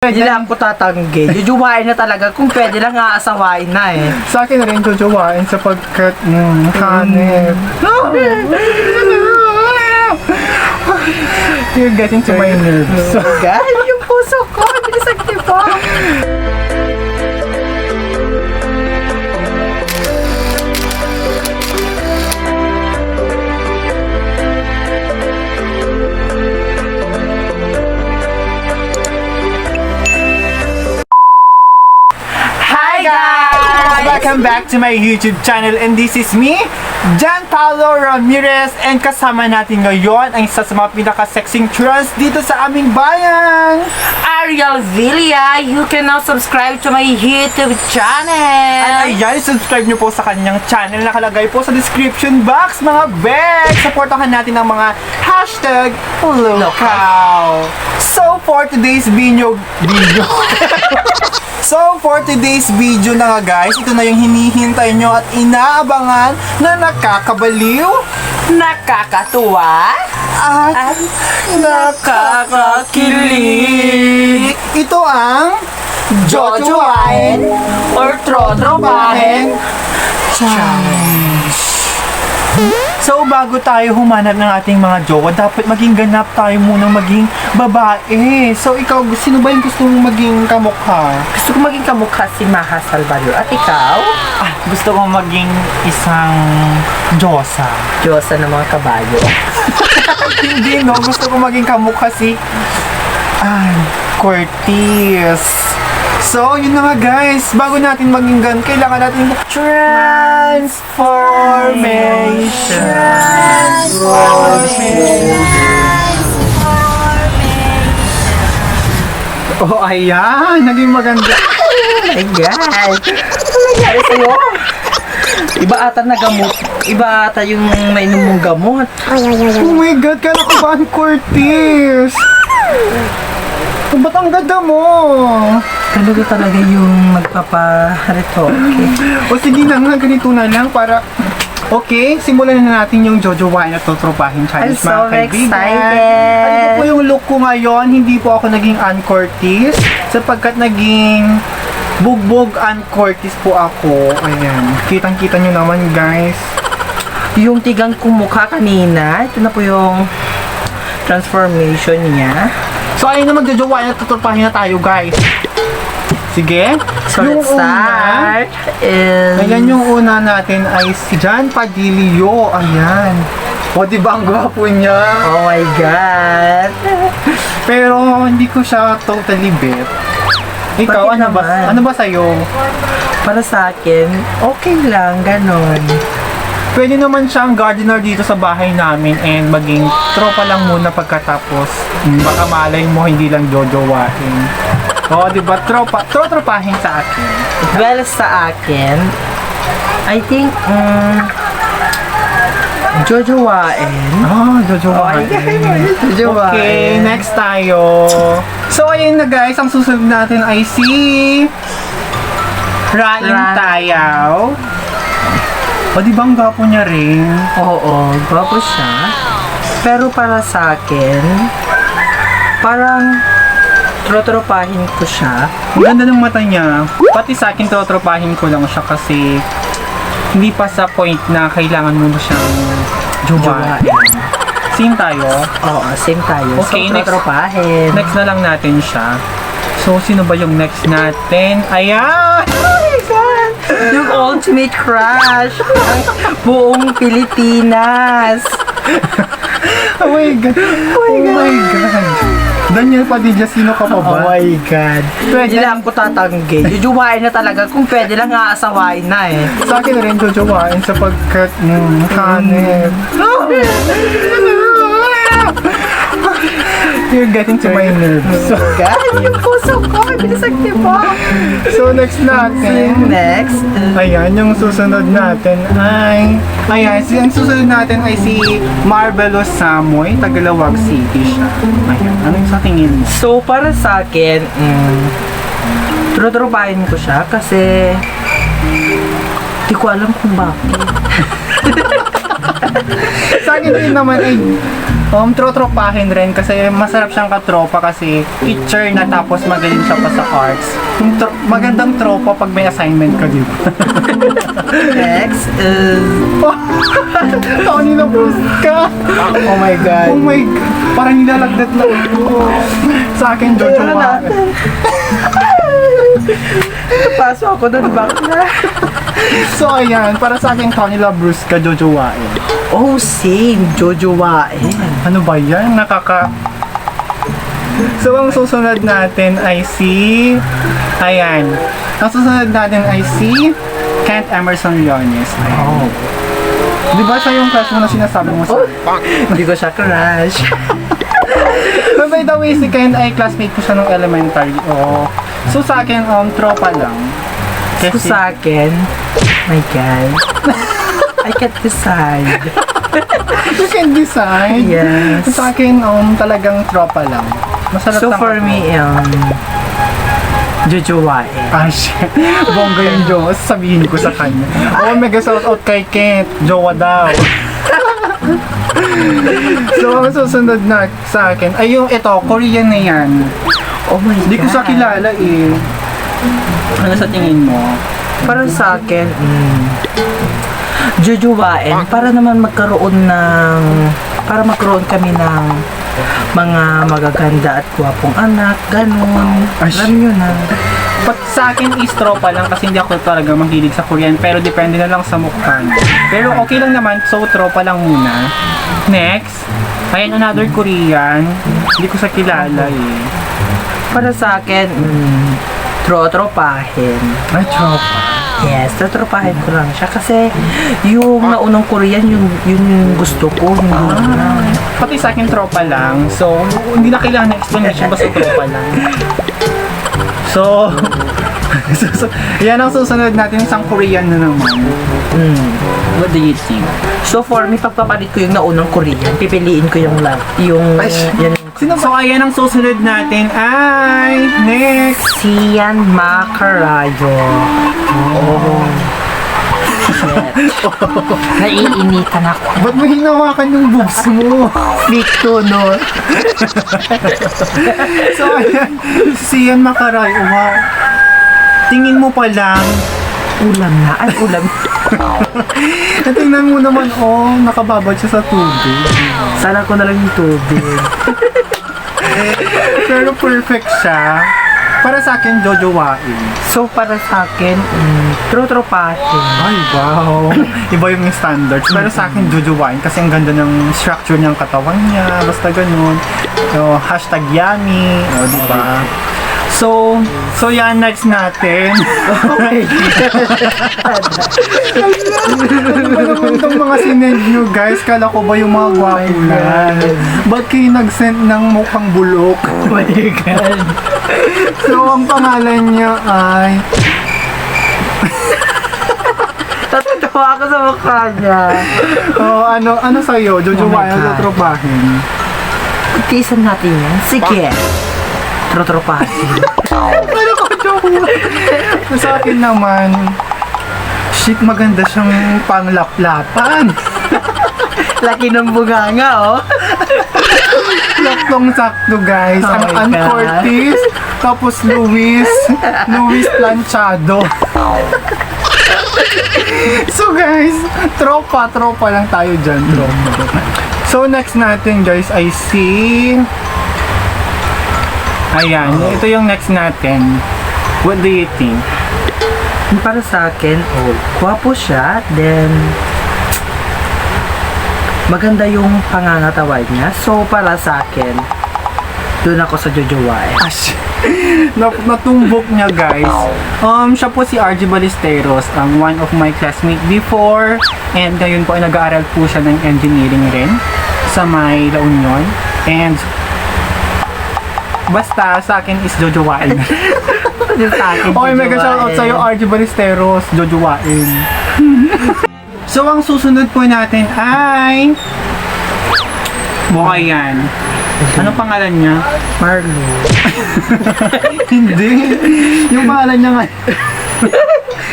Pwede lang ako tatanggi. Jujuwain na talaga. Kung pwede lang, aasawain na eh. Sa akin rin jujuwain sapagkat hanip. You're getting to my nerves. So, guys, yung puso ko, binisagti po. Hi guys! Welcome back to my YouTube channel and this is me, Jan Paulo Ramirez, and kasama natin ngayon ang isa sa mga pinaka-sexing trans dito sa aming bayan. Ariel Villa, you can now subscribe to my YouTube channel. At ayan, subscribe nyo po sa kanyang channel, nakalagay po sa description box mga beg. Supportahan natin ang mga hashtag local. So for today's video So, for today's video na nga guys, ito na yung hinihintay nyo at inaabangan na nakakabaliw, Nakakatuwa at nakakakilig. Ito ang Jojowain or Trotropahin Challenge. So, bago tayo humanap ng ating mga jowa, dapat maging ganap tayo munang maging babae. So, ikaw, sino ba yung gusto mong maging kamukha? Gusto ko maging kamukha si Maha Salvador. At ikaw? Gusto kong maging isang Diyosa. Diyosa ng mga kabayo. Hindi, no? Gusto kong maging kamukha si Curtis. So, yun na nga guys. Bago natin maging gan, kailangan natin Oh, ayan. Naging maganda. My God! Ano nangyari sa'yo? Iba ata na gamot. Iba ata yung mainom mong gamot. Oh my God, kala ko ba ang Curtis? Ba't ang ganda mo? Talaga talaga yung magpaparetoke. O sige na nga, ganito na lang para... Okay, simulan na natin yung Jojowain at Trotropahin Challenge, I'm so mga kaibigan. excited! Ano po yung look ko ngayon? Hindi po ako naging Ann Curtis sapagkat naging bugbog Ann Curtis po ako. Ayan, kitang-kita nyo naman guys. Yung tigang kumukha kanina, ito na po yung transformation niya. So ayun na, magjojowain at Trotropahin na tayo guys. Sige. So Yung let's start is... Ayan, yung una natin ay si Jan Padillo. Ayan. O, diba ang gwapo niya? Oh my God! Pero hindi ko siya totally bet. Ikaw, Bakit naman? ano ba sa'yo? Para sa akin, okay lang, ganon. Pwede naman siyang gardener dito sa bahay namin and maging tropa lang muna pagkatapos. Baka malay mo hindi lang jojowain. O, diba? Tropahin sa akin. Well, sa akin, I think, jojowain. Jojowain. Jojowain. Okay, next tayo. So, ayun na guys, ang susunod natin ay si Rain Tayaw. O, di ba ang gwapo niya rin? Oo, gwapo siya. Pero para sa akin, parang trotropahin ko siya. Ang ganda ng mata niya. Pati sa akin, trotropahin ko lang siya kasi hindi pa sa point na kailangan mo na siyang jowain. Same tayo. Oo, same tayo. Okay, so, next. trotropahin. Next na lang natin siya. So, sino ba yung next natin? Ayan! Oh my God! Yung ultimate crush ng buong Pilipinas. Oh my God! Oh my God! Daniel Padilla, sino ka pa ba? Oh my God. Pwede Hindi lang ako tatanggi. Jujuwain na talaga. Kung pwede lang, aasawain na eh. Sa akin rin jojowain sapagkat hanip. You're getting to my nerves. So, God, yung puso ko, binisagti po. So, next natin. Next. Ayan, yung susunod natin ay... Ayan, ang susunod natin ay si Marvelous Samoy, Tagalawag City siya. Ayan, anong sa tingin mo? So, para sa akin, trotropahin ko siya kasi di ko alam kung bakit. Sa akin din naman ay trotropahin rin kasi masarap siyang katropa kasi teacher na tapos magaling siya pa sa arts. Magandang tropa pag may assignment ka, di ba? Next is... Tony na boost ka! Oh my God. Oh my God! Parang nilalagdat na ito. Sa akin, Jojo Ano Wa. natin? Paso ako doon, bakla. So ayan, para sa akin, Tony Labrus ka, Jojo Wain. Oh, same. Jojo Wain. Ano ba yan? So ang susunod natin ay si... Ayan. Ang susunod natin ay si Kent Emerson Leones. Oh. Di ba siya yung class mo na sinasabi mo sa... Hindi ko siya crush. But by the way, si Kent ay classmate ko siya nung elementary. Oh. So sa akin, tropa lang. So sa akin, my God. I can't decide. You can decide. Yes. Sa akin, talagang tropa lang. Masarap So lang for ako. me, Jojo Wain. Ah, shit. Bongga yung Jowa. Sabihin ko sa kanya. Oh, mega shout out kay Kent. Jowa daw. So, ang susunod na sa akin, ay yung ito, Korean na yan. Oh my God. Hindi ko siya kilala eh. Ano sa tingin mo? Para sa akin, Jojo Wain, para naman magkaroon kami ng mga magaganda at gwapong anak, ganun. Ay, Alam nyo na. Pag sa akin is tropa lang kasi hindi ako talaga mahilig sa Korean pero depende na lang sa mukha. Pero okay lang naman, so tropa lang muna. Next, ayan another Korean. Hindi ko siya kilala eh. Para sa akin, tropahin. Ay, tropa. Yes, tropahin ko lang siya. Kasi yung naunang Korean, yung gusto ko. Pati sa akin tropa lang. So, hindi na kailangan ng explanation basta tropa lang. So, yan ang susunod natin isang Korean na naman. What do you think? So for me, pagpapalit ko yung naunang Korean, pipiliin ko yung Ay, yan. So, ayan ang susunod natin ay next. Sian Macarayo. Oh. Shit. Naiinitan ako. Ba't mo hinawakan yung boobs mo? Victo, no? So, ayan. Si Ian Macaray. Wow. Tingin mo pa lang. Ulam na. Ay, ulam. Tingnan mo naman, nakababad siya sa tubig. Sana ko na lang yung tubig. Pero perfect siya. Para sa akin, Jojo Wain. So, para sa akin, tropahin. Ay, wow. Iba yung standards. Pero sa akin, Jojo Wain. Kasi ang ganda ng structure niyang katawan niya. Basta ganun. So, hashtag yummy. O, diba? So yan, next natin. Ano ba naman itong mga sinend nyo, guys? Kala ko ba yung mga gwapo na? Ba't kayo nag-send ng mukhang bulok? Oh my God. So, ang pangalan niya ay... Tatawa ako sa mukha niya. ano sa'yo? Jojo Oh my Wain, ano God. tropahin? Tiisan natin yan. Sige. Tropahin. Ano ko, Jojo? Sa akin naman, shit, maganda siyang panglaplapan. Laki ng buganga, oh. Laktong sakto, guys. Oh Ang my Ann God. Cortez, tapos Luis Planchado. So, guys, tropa lang tayo dyan, tropa. So, next natin, guys, ay si... Ayan, ito yung next natin. What do you think? Para sa akin, gwapo siya, then maganda yung pangangatawan niya. So, para sa akin, doon ako sa Jojo Wain. Natumbok niya, guys. Siya po si RG Ballesteros, one of my classmates before, and ngayon po ay nag-aaral po siya ng engineering rin sa may La Union. And basta sa akin is Jojo Wain. Sa akin, Okay, Jojo mega shoutout Wain. sa'yo, RG Ballesteros, Jojo Wain. So, ang susunod po natin ay... Mukha yan. Anong pangalan niya? Marlo. Hindi. Yung pangalan niya ngayon.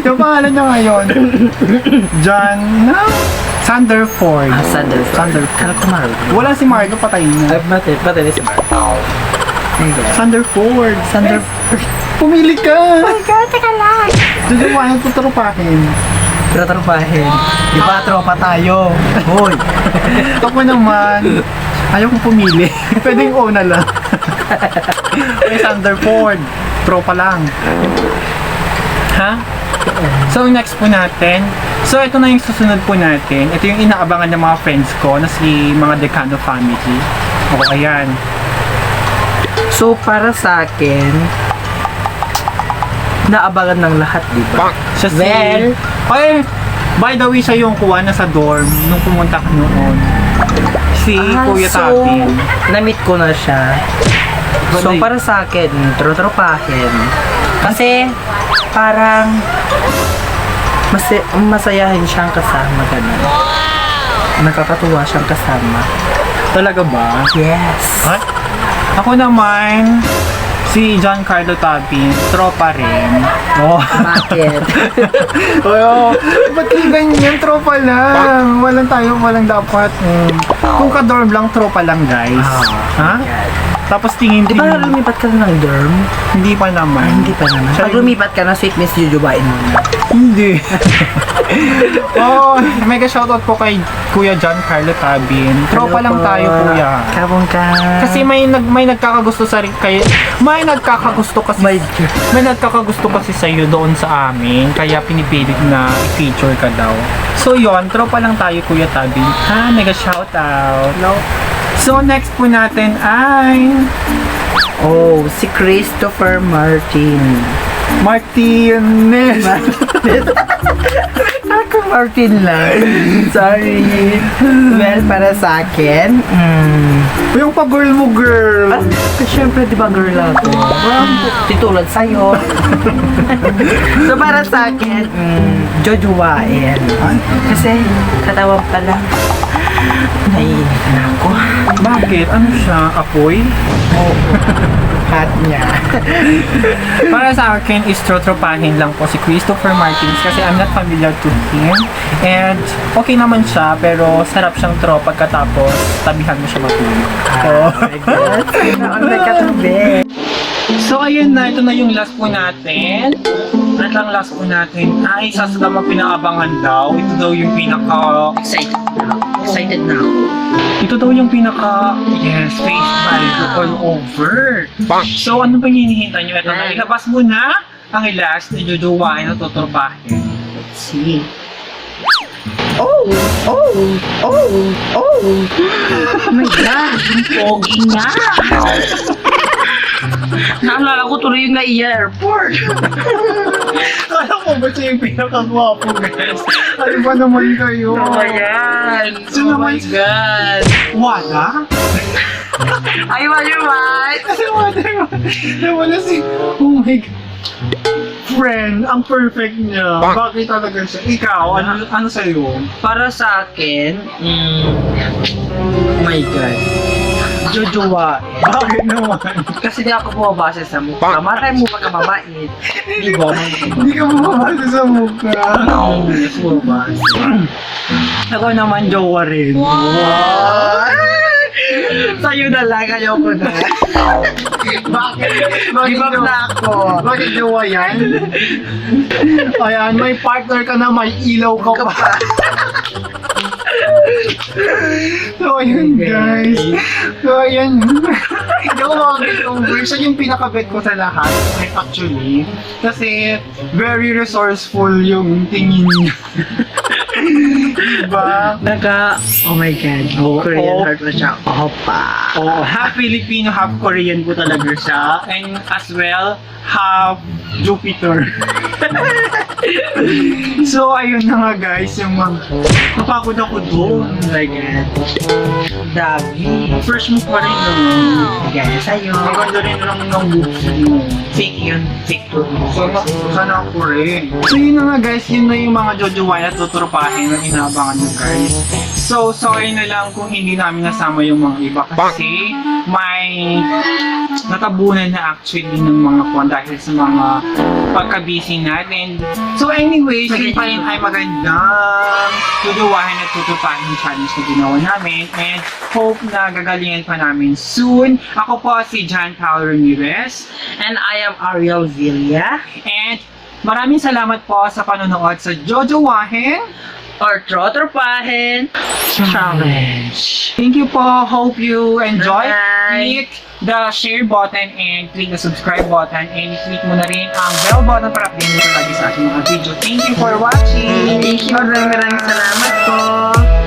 Yung pangalan niya ngayon. Jana Thunderford. Sandalford. Thunderford. Kala ko Margo. Wala si Margo, patay na. Batay na si Margo. Thunderford. Thunderford. Pumili ka! Oh my God, teka lang. Duduwanan tuturupahin. Tratrapahin. Di ba, tropa tayo? Hoy. Ako naman, ayaw kong pumili. Pwedeng una lang. May Thunderford. Tropa lang. Ha? So, next po natin. So, ito na yung susunod po natin. Ito yung inaabangan ng mga friends ko na si mga Decano family. O, ayan. So, para sa akin, naabangan ng lahat, di ba? Siya si... Well, Ay, by the way, siya yung kuha na sa dorm nung pumunta ka noon. Si Kuya Tabi. na-meet ko na siya. So, para sa akin, trotropahin. Kasi, parang, masayahin siyang kasama, ganun. Nakakatuwa siyang kasama. Talaga ba? Yes. Huh? Ako naman, si Giancarlo Tabi, tropa rin. Oh. Bakit? Oo. Ba't yung ganyan? Tropa lang. Walang dapat. Kung ka-dorm lang, tropa lang, guys. Ha? Tapos tingin Di ba lumipat ka na ng dorm? Hindi pa naman. Hindi pa naman. Pag lumipat ka na, sweet miss jujubain mo na. Hindi. Oh, mega shoutout po kay Kuya Giancarlo Tabin. Tropa lang tayo, kuya. Kabong ka. Kasi may nagkakagusto sa kay may nagkakagusto kasi may nagkakagusto kasi sa iyo doon sa amin, kaya pinipilit na i-feature ka daw. So yon, tropa lang tayo, Kuya Tabin. Ha, mega shoutout. No. So next po natin ay Oh, si Christopher Martin. Martinez. Ako Martin lang. Sorry. Well, para sa akin, Yung pa-girl mo, girl. syempre, di ba girl ako? Titulad sa'yo. So, para sa akin, jojowain. Kasi, katawan pa lang. Naiinit na ako. Bakit? Ano siya? Apoy? Oo. Hat niya. Para sa akin is trotropahin lang po si Christopher Martins kasi I'm not familiar to him. And okay naman siya, pero sarap siyang tropa pagkatapos tabihan mo siya matulog. Oh my God. Saan may katabi? So ayun na, ito na yung last po natin. At ang last po natin ay isa sa mga pinaabangan daw. Ito daw yung pinaka... Excited na ako. Ito daw yung pinaka... Yes, face value all over. So ano ba yung hinihintay nyo? Ito na, ilabas mo na ang last na jujuwain at tuturbahin. Let's see. Oh! Oh! Oh! Oh! Oh my God! Yung pogi nga! Naalala ko tuloy yung nai-airport. Alam mo ba siya yung pinakagwapo, guys? Ano ba naman kayo? Ayan! Sino Oh my naman- God! Wala? I want your right! Wala si... Oh my God. Friend, ang perfect niya. Bakit talaga siya? Ikaw, ano sa'yo? Para sa akin, oh my God. Jojowa. Bakit naman? Kasi di ako bumabasa sa mukha. Matay mo pagka mabait. Di ba? Hindi ka bumabasa sa mukha. Bumabasa. Ako naman, jowa rin. Sa'yo na lang, ayoko na. Bakit? Give up na ako. Bakit jowa yan? Ayan, may partner ka na, may ilaw ka pa. So, ayun guys. So, ayun. Hindi ako makakit over. Siya yung pinaka-bet ko sa lahat. Actually. Kasi, very resourceful yung tingin niya. Diba? Oh my God. Korean heart mo siya. Opa. Oh, half Filipino, half Korean po talaga siya. And as well, half Jupiter. So, ayun na nga guys, yung napagod ako doon. Oh my God. Dami. First mo pa rin Gaya sa'yo. maganda rin lang ng boobs mo. Fake yun. Fake to. Sana ako rin. So yun na nga guys, yun na yung mga jojowain at tuturpahin na inaabangan nyo guys. So, sorry na lang kung hindi namin nasama yung mga iba kasi may natabunan na actually ng mga kwan dahil sa mga pagka-busy natin. So anyway, yun pa rin ay magandang tuduwahin at tutupahin yung challenge na ginawa namin and hope na gagalingan pa namin soon. Ako po si John Paul Ramirez And I am Ariel Villa. and maraming salamat po sa panonood sa Jojowahin. Or Trotropahin Challenge. Thank you po. Hope you enjoy. Bye. Click the share button and click the subscribe button and click mo na rin ang bell button para update nyo lagi sa aking mga video. Thank you for watching. Thank you. Maraming salamat po.